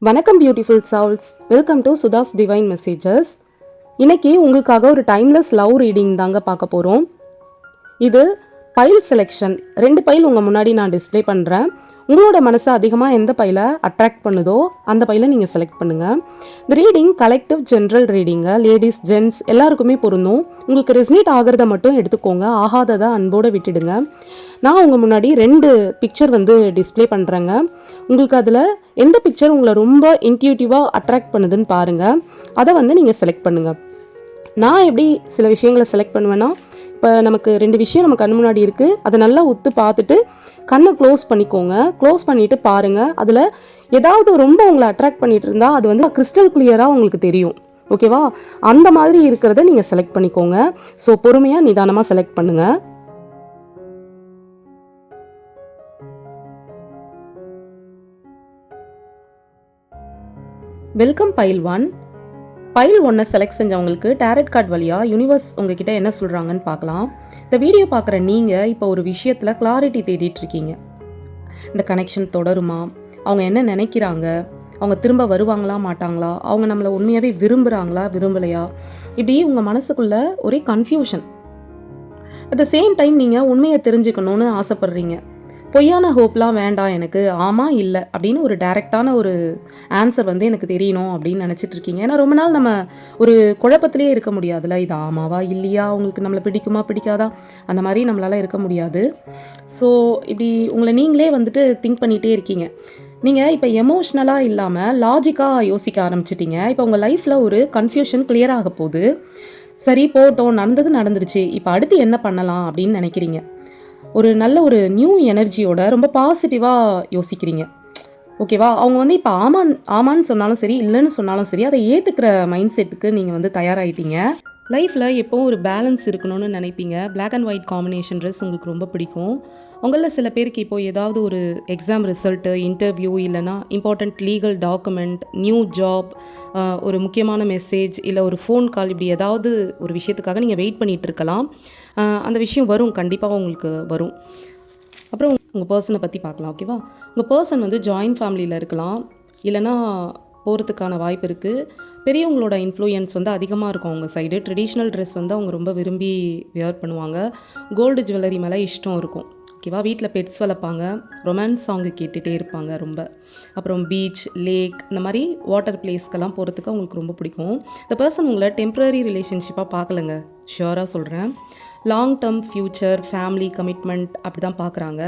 வணக்கம் beautiful souls, welcome to Sudha's divine messages. இன்னைக்கு உங்களுக்காக ஒரு டைம்லெஸ் லவ் ரீடிங் தாங்க பார்க்க போகிறோம். இது பைல் செலெக்ஷன். 2 பைல் உங்கள் முன்னாடி நான் டிஸ்பிளே பண்ணுறேன். உங்களோட மனசை அதிகமாக எந்த பைலை அட்ராக்ட் பண்ணுதோ அந்த பைலை நீங்கள் செலக்ட் பண்ணுங்கள். இந்த ரீடிங் கலெக்டிவ் ஜென்ரல் ரீடிங்க, லேடிஸ் ஜென்ட்ஸ் எல்லாருக்குமே பொருந்தும். உங்களுக்கு ரெஸ்னேட் ஆகிறத மட்டும் எடுத்துக்கோங்க, ஆகாததை அன்போடு விட்டுடுங்க. நான் உங்கள் முன்னாடி 2 பிக்சர் டிஸ்பிளே பண்ணுறேங்க. உங்களுக்கு அதில் எந்த பிக்சர் உங்களை ரொம்ப இன்ட்யூட்டிவாக அட்ராக்ட் பண்ணுதுன்னு பாருங்கள். அதை நீங்கள் செலக்ட் பண்ணுங்கள். நான் எப்படி சில விஷயங்களை செலக்ட் பண்ணுவேன்னா, இப்போ நமக்கு 2 விஷயம் நம்ம கண் முன்னாடி இருக்குது, அதை நல்லா உத்து பார்த்துட்டு கண்ணை க்ளோஸ் பண்ணிக்கோங்க. க்ளோஸ் பண்ணிவிட்டு பாருங்கள். அதில் ஏதாவது ரொம்ப உங்களை அட்ராக்ட் பண்ணிகிட்டு இருந்தால் அது கிறிஸ்டல் கிளியராக உங்களுக்கு தெரியும். ஓகேவா? அந்த மாதிரி இருக்கிறத நீங்கள் செலக்ட் பண்ணிக்கோங்க. ஸோ பொறுமையாக நிதானமாக செலக்ட் பண்ணுங்கள். Welcome pile 1. பைல் 1 செலக்ட் செஞ்சவங்களுக்கு டேரட் கார்டு வழியாக யூனிவர்ஸ் உங்ககிட்ட என்ன சொல்கிறாங்கன்னு பார்க்கலாம். இந்த வீடியோ பார்க்குற நீங்கள் இப்போ ஒரு விஷயத்தில் கிளாரிட்டி தேடிட்டு இருக்கீங்க. இந்த கனெக்ஷன் தொடருமா? அவங்க என்ன நினைக்கிறாங்க? அவங்க திரும்ப வருவாங்களா மாட்டாங்களா? அவங்க நம்மளை உண்மையாகவே விரும்புகிறாங்களா விரும்பலையா? இப்படி உங்கள் மனசுக்குள்ளே ஒரே confusion. At the same time நீங்கள் உண்மையை தெரிஞ்சுக்கணுன்னு ஆசைப்பட்றீங்க. பொய்யான ஹோப்லாம் வேண்டாம், எனக்கு ஆமாம் இல்லை அப்படின்னு ஒரு டைரெக்டான ஒரு ஆன்சர் எனக்கு தெரியணும் அப்படின்னு நினச்சிட்டு இருக்கீங்க. ஏன்னா ரொம்ப நாள் நம்ம ஒரு குழப்பத்திலே இருக்க முடியாதுல்ல. இது ஆமாவா இல்லையா, உங்களுக்கு நம்மளை பிடிக்குமா பிடிக்காதா, அந்த மாதிரி நம்மளால் இருக்க முடியாது. ஸோ இப்படி உங்களை நீங்களே திங்க் பண்ணிகிட்டே இருக்கீங்க. நீங்கள் இப்போ எமோஷ்னலாக இல்லாமல் லாஜிக்காக யோசிக்க ஆரம்பிச்சிட்டிங்க. இப்போ உங்கள் லைஃப்பில் ஒரு கன்ஃபியூஷன் கிளியர் ஆக போகுது. சரி போட்டோம், நடந்துருச்சு, இப்போ அடுத்து என்ன பண்ணலாம் அப்படின்னு நினைக்கிறீங்க. ஒரு நல்ல ஒரு நியூ எனர்ஜியோட ரொம்ப பாசிட்டிவாக யோசிக்கிறீங்க. ஓகேவா? அவங்க இப்போ ஆமான்னு சொன்னாலும் சரி, இல்லைன்னு சொன்னாலும் சரி, அதை ஏற்றுக்கிற மைண்ட் செட்டுக்கு நீங்கள் தயாராகிட்டீங்க. லைஃப்பில் எப்போவும் ஒரு பேலன்ஸ் இருக்கணும்னு நினைப்பீங்க. Black and white combination dress உங்களுக்கு ரொம்ப பிடிக்கும். உங்களில் சில பேருக்கு இப்போது ஏதாவது ஒரு எக்ஸாம் ரிசல்ட்டு, இன்டர்வியூ, இல்லைனா important legal document, new job, ஒரு முக்கியமான மெசேஜ், இல்லை ஒரு ஃபோன் கால், இப்படி ஏதாவது ஒரு விஷயத்துக்காக நீங்கள் வெயிட் பண்ணிகிட்டு இருக்கலாம். அந்த விஷயம் வரும், கண்டிப்பாக உங்களுக்கு வரும். அப்புறம் உங்கள் பர்சனை பற்றி பார்க்கலாம். ஓகேவா? உங்கள் பர்சன் ஜாயின்ட் ஃபேமிலியில் இருக்கலாம், இல்லைனா போகிறதுக்கான வாய்ப்பு இருக்குது. பெரியவங்களோட இன்ஃப்ளூயன்ஸ் அதிகமாக இருக்கும் அவங்க சைடு. ட்ரெடிஷ்னல் ட்ரெஸ் அவங்க ரொம்ப விரும்பி வியர் பண்ணுவாங்க. கோல்டு ஜுவல்லரி மேலே இஷ்டம் இருக்கும். ஓகேவா? வீட்டில் பெட்ஸ் வளர்ப்பாங்க. ரொமான்ஸ் சாங்கு கேட்டுகிட்டே இருப்பாங்க ரொம்ப. அப்புறம் பீச், லேக், இந்த மாதிரி வாட்டர் பிளேஸ்க்கெல்லாம் போகிறதுக்கு அவங்களுக்கு ரொம்ப பிடிக்கும். இந்த பர்சன் உங்களை டெம்ப்ரரி ரிலேஷன்ஷிப்பாக பார்க்கலங்க, ஷியோராக சொல்கிறேன். Long term future, family commitment அப்படி தான் பார்க்குறாங்க.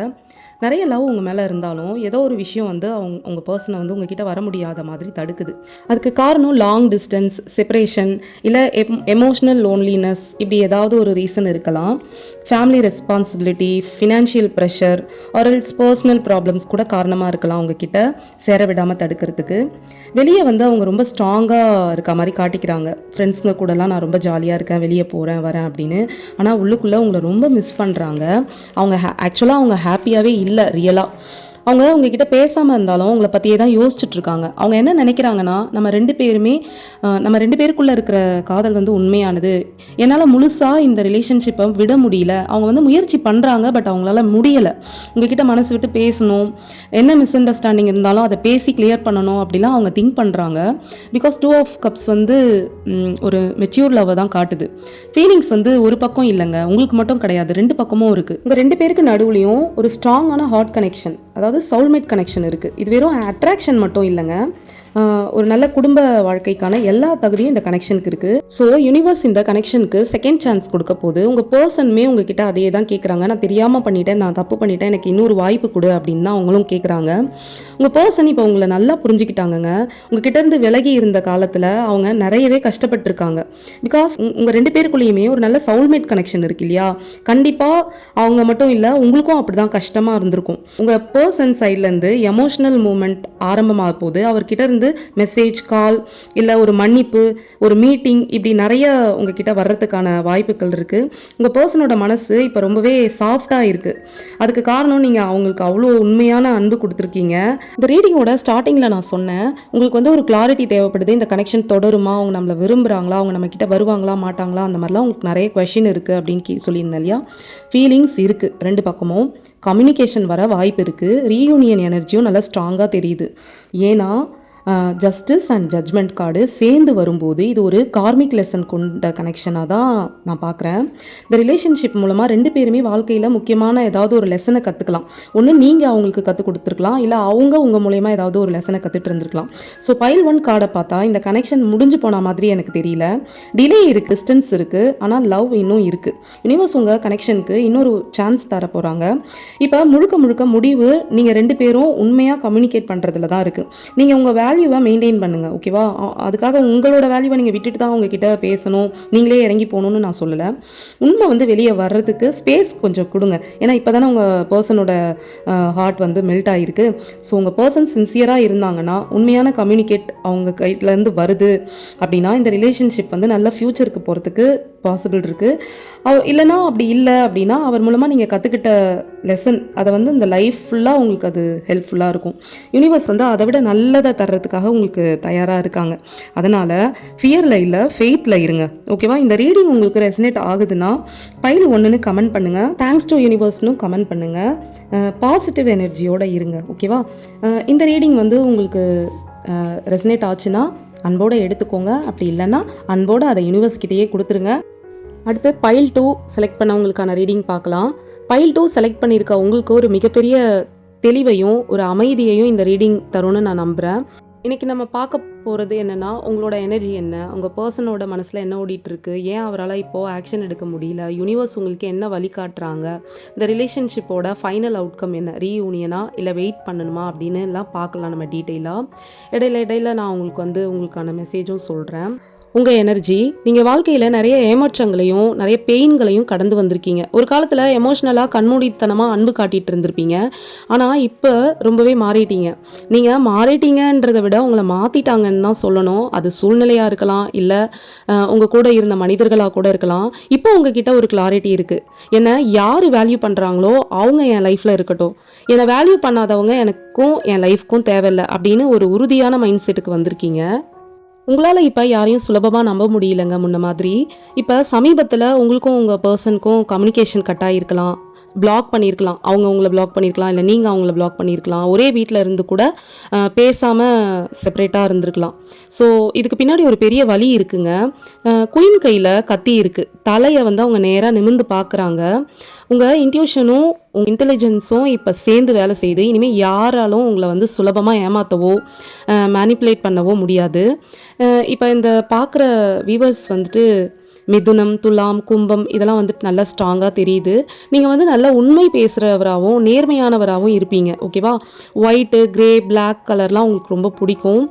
நிறைய லவ் உங்கள் மேலே இருந்தாலும் ஏதோ ஒரு விஷயம் உங்கள் பர்சனை உங்ககிட்ட வர முடியாத மாதிரி தடுக்குது. அதுக்கு காரணம் லாங் டிஸ்டன்ஸ், செப்பரேஷன், இல்லை எமோஷ்னல் லோன்லினஸ், இப்படி ஏதாவது ஒரு ரீசன் இருக்கலாம். Family responsibility, financial pressure, or else personal problems கூட காரணமாக இருக்கலாம் உங்ககிட்ட சேர விடாமல் தடுக்கிறதுக்கு. வெளியே அவங்க ரொம்ப ஸ்ட்ராங்காக இருக்க மாதிரி காட்டிக்கிறாங்க. ஃப்ரெண்ட்ஸுங்க கூடலாம் நான் ரொம்ப ஜாலியாக இருக்கேன், வெளியே போகிறேன் வரேன் அப்படின்னு. ஆனால் உள்ளுக்குள்ளே உங்களை ரொம்ப மிஸ் பண்ணுறாங்க. அவங்க ஆக்சுவலாக அவங்க ஹாப்பியாகவே இல்லை ரியலாக. அவங்க உங்ககிட்ட பேசாமல் இருந்தாலும் உங்களை பற்றியே தான் யோசிச்சுட்டு இருக்காங்க. அவங்க என்ன நினைக்கிறாங்கன்னா, நம்ம 2 பேருக்குள்ளே இருக்கிற காதல் உண்மையானது, என்னால் முழுசாக இந்த ரிலேஷன்ஷிப்பை விட முடியல. அவங்க முயற்சி பண்ணுறாங்க, பட் அவங்களால முடியலை. உங்ககிட்ட மனசு விட்டு பேசணும், என்ன மிஸ் அண்டர்ஸ்டாண்டிங் இருந்தாலும் அதை பேசி கிளியர் பண்ணணும் அப்படிலாம் அவங்க திங்க் பண்ணுறாங்க. பிகாஸ் 2 ஆஃப் கப்ஸ் ஒரு மெச்சூர் லவ்வை தான் காட்டுது. ஃபீலிங்ஸ் ஒரு பக்கம் இல்லைங்க, உங்களுக்கு மட்டும் கிடையாது, 2 பக்கமும் இருக்குது. உங்கள் 2 பேருக்கு நடுவுலையும் ஒரு ஸ்ட்ராங்கான ஹார்ட் கனெக்ஷன், அதாவது சோல்மேட் கனெக்ஷன் இருக்குது. இது வெறும் அட்ராக்ஷன் மட்டும் இல்லைங்க, ஒரு நல்ல குடும்ப வாழ்க்கைக்கான எல்லா தகுதியும் இந்த கனெக்ஷனுக்கு இருக்குது. ஸோ யூனிவர்ஸ் இந்த கனெக்ஷனுக்கு செகண்ட் சான்ஸ் கொடுக்க போது. உங்கள் பர்சனுமே உங்ககிட்ட அதையே தான் கேட்குறாங்க. நான் தெரியாமல் பண்ணிட்டேன், நான் தப்பு பண்ணிட்டேன், எனக்கு இன்னொரு வாய்ப்பு கொடு அப்படின்னு தான் அவங்களும் கேட்குறாங்க. உங்கள் பர்சன் இப்போ உங்களை நல்லா புரிஞ்சுக்கிட்டாங்கங்க. உங்ககிட்ட இருந்து விலகி இருந்த காலத்தில் அவங்க நிறையவே கஷ்டப்பட்டுருக்காங்க. பிகாஸ் உங்கள் 2 பேருக்குள்ளேயுமே ஒரு நல்ல சோல்மேட் கனெக்ஷன் இருக்கு இல்லையா? கண்டிப்பாக அவங்க மட்டும் இல்லை, உங்களுக்கும் அப்படி தான் கஷ்டமாக இருந்திருக்கும். உங்கள் பர்சன் சைட்லேருந்து எமோஷ்னல் மூமெண்ட் ஆரம்பமாக போது. அவர்கிட்ட இருந்து மெசேஜ், கால், இல்லை ஒரு மன்னிப்பு, ஒரு மீட்டிங், இப்படி நிறைய உங்ககிட்ட வர்றதுக்கான வாய்ப்புகள் இருக்குது. உங்கள் பர்சனோட மனசு இப்போ ரொம்பவே சாஃப்டாக இருக்குது. அதுக்கு காரணம் நீங்கள் அவங்களுக்கு அவ்வளோ உண்மையான அன்பு கொடுத்துருக்கீங்க. இந்த ரீடிங்கோட ஸ்டார்டிங்கில் நான் சொன்னேன், உங்களுக்கு ஒரு கிளாரிட்டி தேவைப்படுது. இந்த கனெக்ஷன் தொடருமா, அவங்க நம்மளை விரும்புகிறாங்களா, அவங்க நம்மக்கிட்ட வருவாங்களா மாட்டாங்களா, அந்த மாதிரிலாம் உங்களுக்கு நிறைய கொஷின் இருக்குது அப்படின்னு சொல்லியிருந்தேன் இல்லையா? ஃபீலிங்ஸ் இருக்குது 2 பக்கமும். கம்யூனிகேஷன் வர வாய்ப்பு இருக்குது. ரீயூனியன் எனர்ஜியும் நல்லா ஸ்ட்ராங்காக தெரியுது. ஏன்னா ஜஸ்டிஸ் அண்ட் ஜட்ஜ்மெண்ட் கார்டு சேர்ந்து வரும்போது இது ஒரு கார்மிக் லெசன் கொண்ட கனெக்ஷனாக தான் நான் பார்க்குறேன். இந்த ரிலேஷன்ஷிப் மூலமாக 2 பேருமே வாழ்க்கையில் முக்கியமான ஏதாவது ஒரு லெசனை கற்றுக்கலாம். ஒன்று நீங்கள் அவங்களுக்கு கற்றுக் கொடுத்துருக்கலாம், இல்லை அவங்க உங்கள் மூலயமா ஏதாவது ஒரு லெசனை கற்றுட்டு இருந்திருக்கலாம். ஸோ பைல் 1 கார்டை பார்த்தா இந்த கனெக்ஷன் முடிஞ்சு போன மாதிரி எனக்கு தெரியல. டிலே இருக்குது, டிஸ்டன்ஸ் இருக்குது, ஆனால் லவ் இன்னும் இருக்குது. யூனிவர்ஸ் உங்கள் கனெக்ஷனுக்கு இன்னொரு சான்ஸ் தர போகிறாங்க. இப்போ முழுக்க முடிவு நீங்கள் 2 பேரும் உண்மையாக கம்யூனிகேட் பண்ணுறதுல தான் இருக்குது. நீங்கள் உங்கள் வேல்யூவை மெயின்டைன் பண்ணுங்கள், ஓகேவா? அதுக்காக உங்களோட வேல்யூவை நீங்கள் விட்டுட்டு தான் உங்ககிட்ட பேசணும், நீங்களே இறங்கி போகணுன்னு நான் சொல்லலை. உண்மை வந்து வெளியே வர்றதுக்கு ஸ்பேஸ் கொஞ்சம் கொடுங்க. ஏன்னா இப்போ தானே உங்கள் பர்சனோட ஹார்ட் வந்து மெல்ட் ஆகிருக்கு. ஸோ உங்கள் பர்சன் சின்சியராக இருந்தாங்கன்னா, உண்மையான கம்யூனிகேட் அவங்க கையிலேருந்து வருது அப்படின்னா இந்த ரிலேஷன்ஷிப் வந்து நல்ல ஃப்யூச்சருக்கு போகிறதுக்கு பாசிபிள் இருக்குது. இல்லைனா அப்படி இல்லை அப்படின்னா அவர் மூலமாக நீங்கள் கற்றுக்கிட்ட லெசன் அதை வந்து இந்த லைஃப் ஃபுல்லாக உங்களுக்கு அது ஹெல்ப்ஃபுல்லாக இருக்கும். யூனிவர்ஸ் வந்து அதை விட நல்லதை தர்றதுக்காக உங்களுக்கு தயாராக இருக்காங்க. அதனால் ஃபியரில் இல்லை, ஃபெய்த்தில் இருங்க, ஓகேவா? இந்த ரீடிங் உங்களுக்கு ரெசனேட் ஆகுதுன்னா பைல் 1ன்னு கமெண்ட் பண்ணுங்கள், தேங்க்ஸ் டு யூனிவர்ஸ்னு கமெண்ட் பண்ணுங்கள், பாசிட்டிவ் எனர்ஜியோடு இருங்க, ஓகேவா? இந்த ரீடிங் வந்து உங்களுக்கு ரெசனேட் ஆச்சுன்னா அன்போடு எடுத்துக்கோங்க, அப்படி இல்லைன்னா அன்போடு அதை யூனிவர்ஸ்கிட்டேயே கொடுத்துருங்க. அடுத்து பைல் 2 செலக்ட் பண்ணவங்களுக்கான ரீடிங் பார்க்கலாம். பைல் 2 செலக்ட் பண்ணியிருக்க உங்களுக்கு ஒரு மிகப்பெரிய தெளிவையும் ஒரு அமைதியையும் இந்த ரீடிங் தரும்னு நான் நம்புகிறேன். இன்றைக்கி நம்ம பார்க்க போகிறது என்னென்னா, உங்களோட எனர்ஜி என்ன, உங்கள் பர்சனோட மனசில் என்ன ஓடிட்டுருக்கு, ஏன் அவரால் இப்போது ஆக்ஷன் எடுக்க முடியல, யூனிவர்ஸ் உங்களுக்கு என்ன வழி காட்டுறாங்க, இந்த ரிலேஷன்ஷிப்போட ஃபைனல் அவுட்கம் என்ன, ரீயூனியனா இல்லை வெயிட் பண்ணணுமா அப்படின்னு எல்லாம் பார்க்கலாம் நம்ம டீட்டெயிலாக. இடையில நான் உங்களுக்கு வந்து உங்களுக்கான மெசேஜும் சொல்கிறேன். உங்கள் எனர்ஜி, நீங்கள் வாழ்க்கையில் நிறைய ஏமாற்றங்களையும் நிறைய பெயின்களையும் கடந்து வந்திருக்கீங்க. ஒரு காலத்தில் எமோஷ்னலாக கண்மூடித்தனமாக அன்பு காட்டிகிட்டு இருந்திருப்பீங்க. ஆனால் இப்போ ரொம்பவே மாறிட்டீங்க. நீங்கள் மாறிட்டீங்கன்றதை விட உங்களை மாற்றிட்டாங்கன்னு தான் சொல்லணும். அது சூழ்நிலையாக இருக்கலாம், இல்லை உங்கள் கூட இருந்த மனிதர்களாக கூட இருக்கலாம். இப்போ உங்ககிட்ட ஒரு கிளாரிட்டி இருக்குது. என்னை யார் வேல்யூ பண்ணுறாங்களோ அவங்க என் லைஃப்பில் இருக்கட்டும், என்னை வேல்யூ பண்ணாதவங்க எனக்கும் என் லைஃப்க்கும் தேவையில்லை அப்படின்னு ஒரு உறுதியான மைண்ட் செட்டுக்கு வந்திருக்கீங்க. உங்களால் இப்போ யாரையும் சுலபமாக நம்ப முடியலைங்க முன்ன மாதிரி. இப்போ சமீபத்தில் உங்களுக்கும் உங்கள் பர்சனுக்கும் கம்யூனிகேஷன் கட் ஆகிருக்கலாம், பிளாக் பண்ணியிருக்கலாம், அவங்க உங்களை பிளாக் பண்ணியிருக்கலாம், இல்லை நீங்கள் அவங்கள பிளாக் பண்ணியிருக்கலாம், ஒரே வீட்டில் இருந்து கூட பேசாமல் செப்பரேட்டாக இருந்திருக்கலாம். ஸோ இதுக்கு பின்னாடி ஒரு பெரிய வழி இருக்குங்க. குயின் கையில் கத்தி இருக்குது, தலையை வந்து அவங்க நேராக நிமிர்ந்து பார்க்குறாங்க. உங்கள் இன்ட்யூஷனும் உங்கள் இன்டெலிஜென்ஸும் இப்போ சேர்ந்து வேலை செய்யுது. இனிமேல் யாராலும் உங்களை வந்து சுலபமாக ஏமாற்றவோ மேனிப்புலேட் பண்ணவோ முடியாது. இப்போ இந்த பார்க்குற வியூவர்ஸ் வந்துட்டு மிதுனம், துலாம், கும்பம் இதெல்லாம் வந்துட்டு நல்லா ஸ்ட்ராங்காக தெரியுது. நீங்கள் வந்து நல்லா உண்மை பேசுகிறவராகவும் நேர்மையானவராகவும் இருப்பீங்க, ஓகேவா? ஒயிட்டு, கிரே, பிளாக் கலர்லாம் உங்களுக்கு ரொம்ப பிடிக்கும்.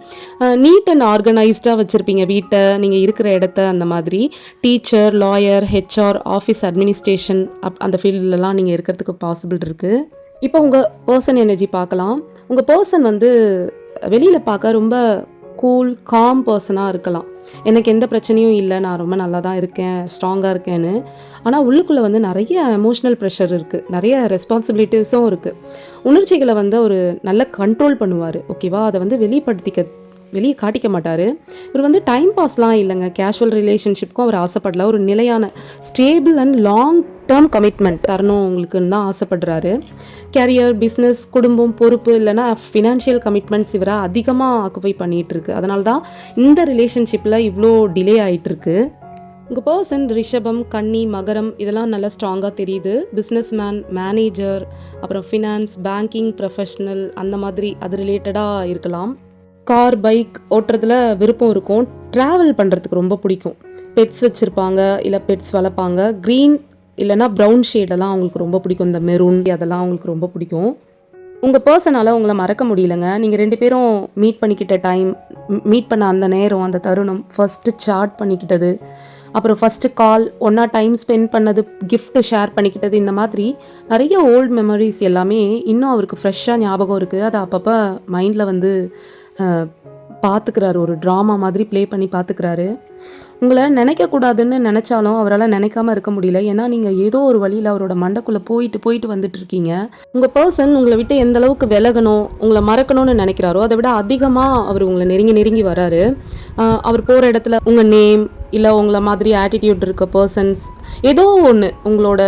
நீட் அண்ட் ஆர்கனைஸ்டாக வச்சுருப்பீங்க வீட்டை, நீங்கள் இருக்கிற இடத்த. அந்த மாதிரி teacher, lawyer, HR, office administration அந்த ஃபீல்ட்லலாம் நீங்கள் இருக்கிறதுக்கு பாசிபிள் இருக்குது. இப்போ உங்கள் பர்சன் எனர்ஜி பார்க்கலாம். உங்கள் பர்சன் வந்து வெளியில் பார்க்க ரொம்ப கூல், காம் பர்சனாக இருக்கலாம். எனக்கு எந்த பிரச்சனையும் இல்லை, நான் ரொம்ப நல்லா தான் இருக்கேன், ஸ்ட்ராங்காக இருக்கேன்னு. ஆனால் உள்ளுக்குள்ளே வந்து நிறைய எமோஷ்னல் ப்ரெஷர் இருக்குது, நிறைய ரெஸ்பான்சிபிலிட்டிஸும் இருக்குது. உணர்ச்சிகளை வந்து ஒரு நல்ல கண்ட்ரோல் பண்ணுவார், ஓகேவா? அதை வந்து வெளியே காட்டிக்க மாட்டார். இவர் வந்து டைம் பாஸ்லாம் இல்லைங்க, கேஷுவல் ரிலேஷன்ஷிப்க்கும் அவர் ஆசைப்படல. ஒரு நிலையான stable and long term commitment தரணும் உங்களுக்குன்னு தான் ஆசைப்படுறாரு. கேரியர், பிஸ்னஸ், குடும்பம், பொறுப்பு இல்லைனா ஃபினான்ஷியல் கமிட்மெண்ட்ஸ் இவரை அதிகமாக ஆக்குபை பண்ணிகிட்ருக்கு. அதனால தான் இந்த ரிலேஷன்ஷிப்பில் இவ்வளோ டிலே ஆகிட்டுருக்கு. உங்கள் பர்சன் ரிஷபம், கன்னி, மகரம் இதெல்லாம் நல்லா ஸ்ட்ராங்காக தெரியுது. பிஸ்னஸ் மேன், மேனேஜர், அப்புறம் ஃபினான்ஸ், பேங்கிங் ப்ரொஃபஷ்னல் அந்த மாதிரி அது ரிலேட்டடாக இருக்கலாம். கார், பைக் ஓட்டுறதுல விருப்பம் இருக்கும். ட்ராவல் பண்ணுறதுக்கு ரொம்ப பிடிக்கும். பெட்ஸ் வச்சுருப்பாங்க, இல்லை பெட்ஸ் வளர்ப்பாங்க. க்ரீன் இல்லைனா ப்ரௌன் ஷேடெல்லாம் அவங்களுக்கு ரொம்ப பிடிக்கும். இந்த மெரூன் அதெல்லாம் அவங்களுக்கு ரொம்ப பிடிக்கும். உங்கள் பர்சனால் உங்களை மறக்க முடியலங்க. நீங்கள் 2 பேரும் மீட் பண்ணிக்கிட்ட டைம், மீட் பண்ண அந்த நேரம், அந்த தருணம், ஃபஸ்ட்டு சாட் பண்ணிக்கிட்டது, அப்புறம் ஃபஸ்ட்டு கால், ஒன்றா டைம் ஸ்பெண்ட் பண்ணது, கிஃப்ட்டு ஷேர் பண்ணிக்கிட்டது, இந்த மாதிரி நிறைய ஓல்டு மெமரிஸ் எல்லாமே இன்னும் அவருக்கு ஃப்ரெஷ்ஷாக ஞாபகம் இருக்குது. அதை அப்பப்போ மைண்டில் வந்து பார்த்துக்கிறாரு, ஒரு ட்ராமா மாதிரி ப்ளே பண்ணி பார்த்துக்கிறாரு. உங்களை நினைக்கக்கூடாதுன்னு நினச்சாலும் அவரால் நினைக்காம இருக்க முடியல. ஏன்னா நீங்கள் ஏதோ ஒரு வழியில் அவரோட மண்டைக்குள்ளே போயிட்டு வந்துட்டுருக்கீங்க. உங்கள் பர்சன் உங்களை விட்டு எந்த அளவுக்கு விலகணும், உங்களை மறக்கணும்னு நினைக்கிறாரோ அதை விட அதிகமாக அவர் உங்களை நெருங்கி வராரு. அவர் போகிற இடத்துல உங்கள் நேம் இல்லை உங்களை மாதிரி ஆட்டிடியூட் இருக்க பர்சன்ஸ் ஏதோ ஒன்று, உங்களோட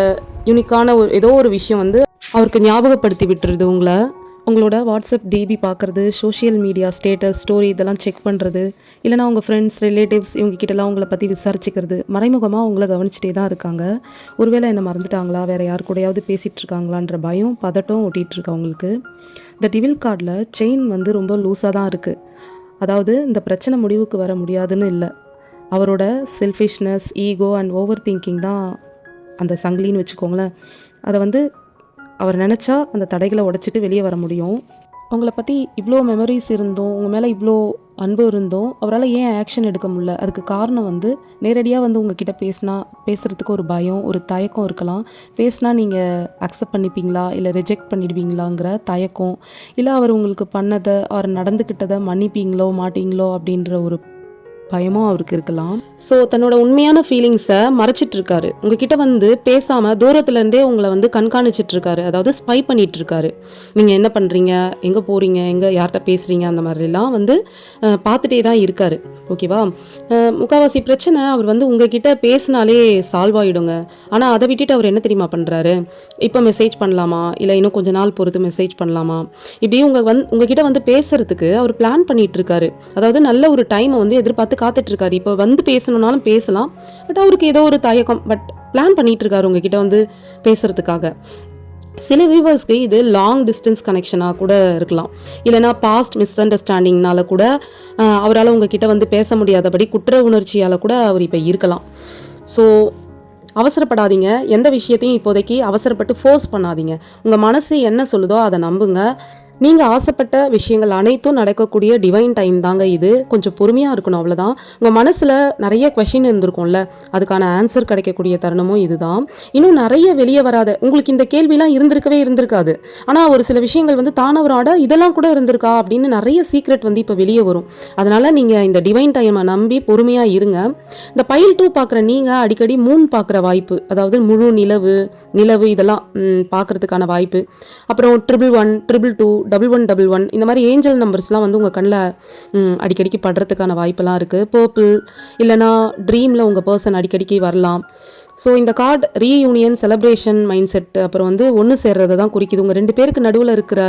யூனிக்கான ஏதோ ஒரு விஷயம் வந்து அவருக்கு ஞாபகப்படுத்தி விட்டுருது உங்களை. உங்களோட வாட்ஸ்அப் டிபி பார்க்குறது, சோஷியல் மீடியா ஸ்டேட்டஸ், ஸ்டோரி இதெல்லாம் செக் பண்ணுறது, இல்லைனா உங்கள் ஃப்ரெண்ட்ஸ், ரிலேட்டிவ்ஸ் இவங்ககிட்டலாம் உங்களை பற்றி விசாரிச்சுக்கிறது, மறைமுகமாக உங்களை கவனிச்சிட்டே தான் இருக்காங்க. ஒருவேளை என்ன மறந்துட்டாங்களா, வேறு யார் கூடயாவது பேசிகிட்டு இருக்காங்களான்ற பயம், பதட்டம் ஓட்டிகிட்ருக்கு அவங்களுக்கு. இந்த டிவில் கார்டில் செயின் வந்து ரொம்ப லூஸாக தான் இருக்குது. அதாவது இந்த பிரச்சனை முடிவுக்கு வர முடியாதுன்னு இல்லை, அவரோட selfishness, ego and over thinking தான் அந்த சங்கிலின்னு வச்சுக்கோங்களேன். அதை வந்து அவர் நினச்சா அந்த தடைகளை உடைச்சிட்டு வெளியே வர முடியும். அவங்கள பற்றி இவ்வளோ மெமரிஸ் இருந்தோம், உங்கள் மேலே இவ்வளோ அன்பு இருந்தோம், அவரால் ஏன் ஆக்ஷன் எடுக்க முடியல? அதுக்கு காரணம் வந்து நேரடியாக வந்து உங்ககிட்ட பேசுகிறதுக்கு ஒரு பயம், ஒரு தயக்கம் இருக்கலாம். பேசினா நீங்கள் அக்செப்ட் பண்ணிப்பீங்களா, இல்லை ரிஜெக்ட் பண்ணிடுவீங்களாங்கிற தயக்கம், இல்லை அவர் உங்களுக்கு பண்ணதை, அவர் நடந்துக்கிட்டதை மன்னிப்பீங்களோ மாட்டீங்களோ அப்படின்ற ஒரு பயமும் அவருக்கு இருக்கலாம். ஸோ தன்னோட உண்மையான ஃபீலிங்ஸை மறைச்சிட்டு இருக்காரு. உங்ககிட்ட வந்து பேசாமல் தூரத்துலேருந்தே உங்களை வந்து கண்காணிச்சிட்டு இருக்காரு, அதாவது ஸ்பை பண்ணிட்டு இருக்காரு. நீங்கள் என்ன பண்ணுறீங்க, எங்கே போகிறீங்க, எங்கே யார்கிட்ட பேசுகிறீங்க, அந்த மாதிரிலாம் வந்து பார்த்துட்டே தான் இருக்காரு. ஓகேவா? முக்கால்வாசி பிரச்சனை அவர் வந்து உங்ககிட்ட பேசினாலே சால்வ் ஆகிடுங்க. ஆனால் அதை விட்டுட்டு அவர் என்ன தெரியுமா பண்ணுறாரு, இப்போ மெசேஜ் பண்ணலாமா, இல்லை இன்னும் கொஞ்ச நாள் பொறுத்து மெசேஜ் பண்ணலாமா, இப்படி உங்ககிட்ட வந்து பேசுறதுக்கு அவர் பிளான் பண்ணிட்டு இருக்காரு. அதாவது நல்ல ஒரு டைமை வந்து எதிர்பார்த்து காத்துட்ருக்காரு. இப்போ வந்து பேசணுன்னாலும் பேசலாம், பட் அவருக்கு ஏதோ ஒரு தயக்கம், பட் பிளான் பண்ணிட்டு இருக்காரு உங்ககிட்ட வந்து பேசுறதுக்காக. சில வியூவர்ஸ்க்கு இது லாங் டிஸ்டன்ஸ் கனெக்ஷனாக கூட இருக்கலாம், இல்லைனா பாஸ்ட் மிஸ் அண்டர்ஸ்டாண்டிங்னால கூட அவரால் உங்ககிட்ட வந்து பேச முடியாதபடி குற்ற உணர்ச்சியால் கூட அவர் இப்போ இருக்கலாம். ஸோ அவசரப்படாதீங்க, எந்த விஷயத்தையும் இப்போதைக்கு அவசரப்பட்டு ஃபோர்ஸ் பண்ணாதீங்க. உங்கள் மனசு என்ன சொல்லுதோ அதை நம்புங்க. நீங்கள் ஆசைப்பட்ட விஷயங்கள் அனைத்தும் நடக்கக்கூடிய டிவைன் டைம் தாங்க இது. கொஞ்சம் பொறுமையாக இருக்கணும், அவ்வளோதான். உங்கள் மனசில் நிறைய கொஷின் இருந்திருக்கும்ல, அதுக்கான ஆன்சர் கிடைக்கக்கூடிய தருணமும் இதுதான். இன்னும் நிறைய வெளியே வராத, உங்களுக்கு இந்த கேள்விலாம் இருந்திருக்காது, ஆனால் ஒரு சில விஷயங்கள் வந்து தானவரோட இதெல்லாம் கூட இருந்திருக்கா அப்படின்னு நிறைய சீக்ரெட் வந்து இப்போ வெளியே வரும். அதனால் நீங்கள் இந்த டிவைன் டைமை நம்பி பொறுமையாக இருங்க. இந்த பைல் 2 பார்க்குற நீங்கள் அடிக்கடி மூன் பார்க்குற வாய்ப்பு, அதாவது முழு நிலவு இதெல்லாம் பார்க்குறதுக்கான வாய்ப்பு. அப்புறம் 111, 222, 1111 இந்த மாதிரி ஏஞ்சல் நம்பர்ஸ்லாம் வந்து உங்கள் கண்ணில் அடிக்கடிக்கு படுறதுக்கான வாய்ப்பெல்லாம் இருக்குது. பர்பிள் இல்லைனா ட்ரீமில் உங்கள் பர்சன் அடிக்கடிக்கு வரலாம். ஸோ இந்த card reunion, celebration mind set, அப்புறம் வந்து ஒன்று சேர்றதை தான் குறிக்குது. உங்கள் 2 பேருக்கு நடுவில் இருக்கிற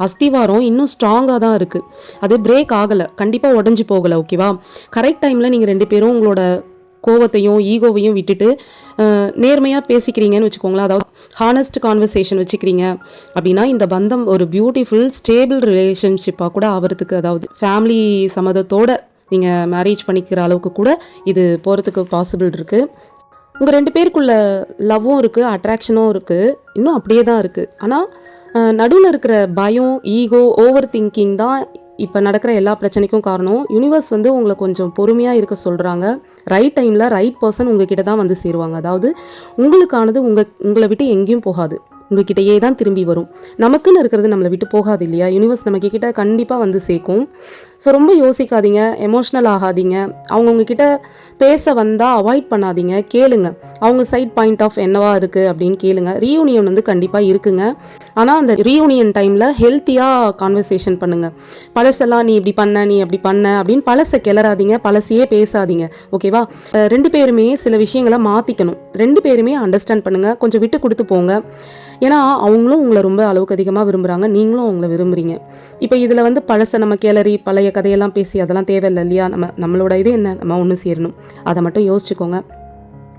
அஸ்திவாரம் இன்னும் ஸ்ட்ராங்காக தான் இருக்குது, அது பிரேக் ஆகலை, கண்டிப்பாக உடஞ்சி போகலை. ஓகேவா? கரெக்ட் டைமில் நீங்கள் 2 பேரும் உங்களோட கோவத்தையும் ஈகோவையும் விட்டுட்டு நேர்மையாக பேசிக்கிறீங்கன்னு வச்சுக்கோங்களேன், அதாவது ஹானஸ்ட் கான்வர்சேஷன் வச்சுக்கிறீங்க அப்படின்னா இந்த பந்தம் ஒரு பியூட்டிஃபுல் ஸ்டேபிள் ரிலேஷன்ஷிப்பாக கூட ஆகிறதுக்கு, அதாவது ஃபேமிலி சம்மதத்தோடு நீங்கள் மேரேஜ் பண்ணிக்கிற அளவுக்கு கூட இது போகிறதுக்கு பாசிபிள் இருக்குது. உங்கள் 2 பேருக்குள்ள லவ்வும் இருக்குது, அட்ராக்ஷனும் இருக்குது, இன்னும் அப்படியே தான் இருக்குது. ஆனால் நடுவில் இருக்கிற பயம், ஈகோ, ஓவர் திங்கிங் தான் இப்போ நடக்கிற எல்லா பிரச்சனைக்கும் காரணம். யூனிவர்ஸ் வந்து உங்களை கொஞ்சம் பொறுமையாக இருக்க சொல்கிறாங்க. ரைட் டைமில் ரைட் பர்சன் உங்ககிட்ட தான் வந்து சேருவாங்க. அதாவது உங்களுக்கானது உங்களை விட்டு எங்கேயும் போகாது, உங்ககிட்டயே தான் திரும்பி வரும். நமக்குன்னு இருக்கிறது நம்மளை விட்டு போகாது இல்லையா? யூனிவர்ஸ் நம்மக்கிட்ட கண்டிப்பாக வந்து சேர்க்கும். ஸோ ரொம்ப யோசிக்காதீங்க, எமோஷ்னல் ஆகாதீங்க. அவங்கக்கிட்ட பேச வந்தால் அவாய்ட் பண்ணாதீங்க, கேளுங்க. அவங்க சைட் பாயிண்ட் ஆஃப் என்னவா இருக்குது அப்படின்னு கேளுங்க. ரீயூனியன் வந்து கண்டிப்பாக இருக்குங்க, ஆனால் அந்த ரீயூனியன் டைமில் ஹெல்த்தியாக கான்வர்சேஷன் பண்ணுங்கள். பழசெல்லாம் நீ இப்படி பண்ண, நீ அப்படி பண்ண அப்படின்னு பழசை கிளறாதீங்க, பழசையே பேசாதீங்க. ஓகேவா? 2 பேருமே சில விஷயங்களை மாற்றிக்கணும். 2 பேருமே அண்டர்ஸ்டாண்ட் பண்ணுங்கள், கொஞ்சம் விட்டு கொடுத்து போங்க. ஏன்னா அவங்களும் உங்களை ரொம்ப அளவுக்கு அதிகமாக விரும்புகிறாங்க, நீங்களும் அவங்கள விரும்புகிறீங்க. இப்போ இதில் வந்து பழசை நம்ம கிளறி பழைய கதையெல்லாம் பேசி அதெல்லாம் தேவையில்லை இல்லையா? நம்மளோட இது என்ன, நம்ம ஒன்று சேரணும், அதை மட்டும் யோசிச்சுக்கோங்க.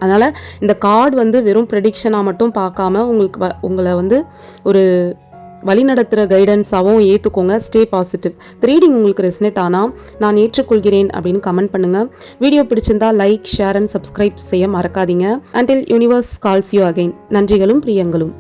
அதனால் இந்த கார்டு வந்து வெறும் ப்ரெடிக்ஷனாக மட்டும் பார்க்காம உங்களை வந்து ஒரு வழிநடத்துகிற கைடன்ஸாகவும் ஏற்றுக்கோங்க. Stay positive. ரீடிங் உங்களுக்கு ரெசனேட் ஆனால் நான் ஏற்றுக்கொள்கிறேன் அப்படின்னு கமெண்ட் பண்ணுங்கள். வீடியோ பிடிச்சிருந்தா லைக், ஷேர் அண்ட் சப்ஸ்கிரைப் செய்ய மறக்காதீங்க. Until universe calls you again. நன்றிகளும் பிரியங்களும்.